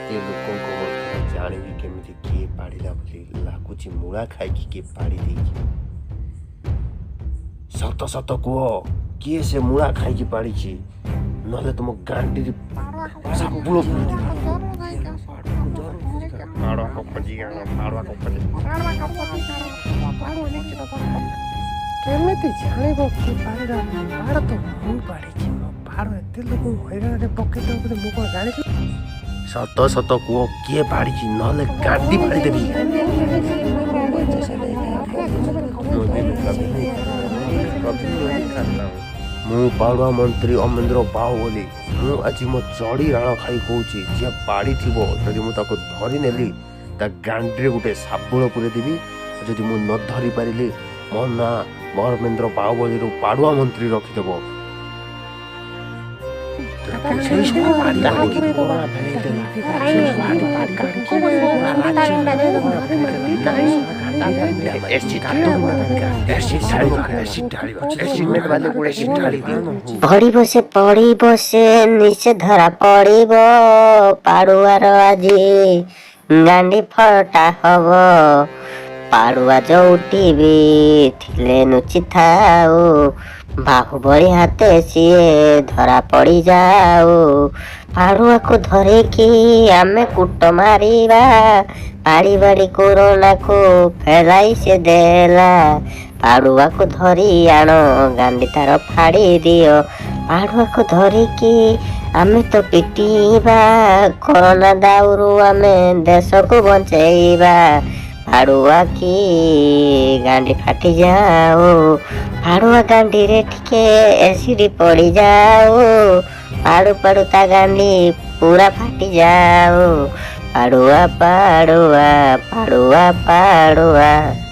ये ଲୋକଙ୍କ ମଧ୍ୟରେ ଜାଣିବି କେମିତି କିଏ ପାଳିଲା ବୋଲି ଲାଗୁଛି ମୂଳା ଖାଇକି କିଏ ପାଳି ଦେଇଛି। ସତ ସତ କୁହ, କିଏ ସେ ମୂଳା ଖାଇକି ପାଳିଛି? ନହେଲେ ତୁମ ଗାଣ୍ଡିରେ ସାବୁଳ କେମିତି ଜାଣିବ କି ପାଳିଲା? ପାଡ଼ ତ ମୁଁ ପାଳିଛି। ମୋ ପାଡ଼ ଏତେ ଲୋକଙ୍କୁ ହଇରାଣରେ ପକେଇଦେବ ବୋଲି ମୁଁ କ'ଣ ଜାଣିଛି? ସତ ସତ କୁହ, କିଏ ପାଳିଛି? ନହେଲେ ଗାଣ୍ଡି ପାଳିଦେବି। ମୁଁ ପାଳୁଆ ମନ୍ତ୍ରୀ ଅମେନ୍ଦ୍ର ବାହୁବଲି। ମୁଁ ଆଜି ମୋ ଚଢ଼ି ରାଣ ଖାଇ କହୁଛି, ଯିଏ ପାଳିଥିବ ଯଦି ମୁଁ ତାକୁ ଧରି ନେଲି ତା ଗାଣ୍ଡିରେ ଗୋଟେ ଶାବୁଳ ପୁରେଇ ଦେବି। ଯଦି ମୁଁ ନ ଧରି ପାରିଲି ମୋ ନାଁ ଅମେନ୍ଦ୍ର ବାହୁବଲିରୁ ପାଳୁଆ ମନ୍ତ୍ରୀ ରଖିଦେବ। ପଡ଼ିବ ସେ ନିଶ୍ଚୟ ଧରା ପଡ଼ିବ। ପାଡ଼ୁଆର ଆଜି ଗାଣ୍ଡି ଫଟା ହବ। ପାଡ଼ୁଆ ଯୋଉଠି ବି ଥିଲେ ନୁଚି ଥାଉ, ବାହୁବଳି ହାତେ ସିଏ ଧରା ପଡ଼ିଯାଉ। ପାଡ଼ୁଆକୁ ଧରିକି ଆମେ କୁଟ ମାରିବା, ବାଡ଼ି ବାଡ଼ି କୋରୋନାକୁ ଫେରାଇ ସେ ଦେଲା। ପାଡ଼ୁଆକୁ ଧରି ଆଣ, ଗାଣ୍ଡି ତାର ଫାଡ଼ି ଦିଅ। ପାଡ଼ୁଆକୁ ଧରିକି ଆମେ ତ ପିଟିବା, କରୋନା ଦାଉରୁ ଆମେ ଦେଶକୁ ବଞ୍ଚେଇବା। ପାଡ଼ୁଆ କି ଗାଣ୍ଡି ଫାଟିଯାଉ, ପାଡ଼ୁଆ ଗାଣ୍ଡିରେ ଟିକେ ଏସିଡ୍ ପଡ଼ିଯାଉ। ପାଡ଼ୁ ପାଡ଼ୁ ତା ଗାଣ୍ଡି ପୁରା ଫାଟିଯାଉ। ପାଡ଼ୁଆ ପାଡ଼ୁଆ ପାଡ଼ୁଆ ପାଡ଼ୁଆ।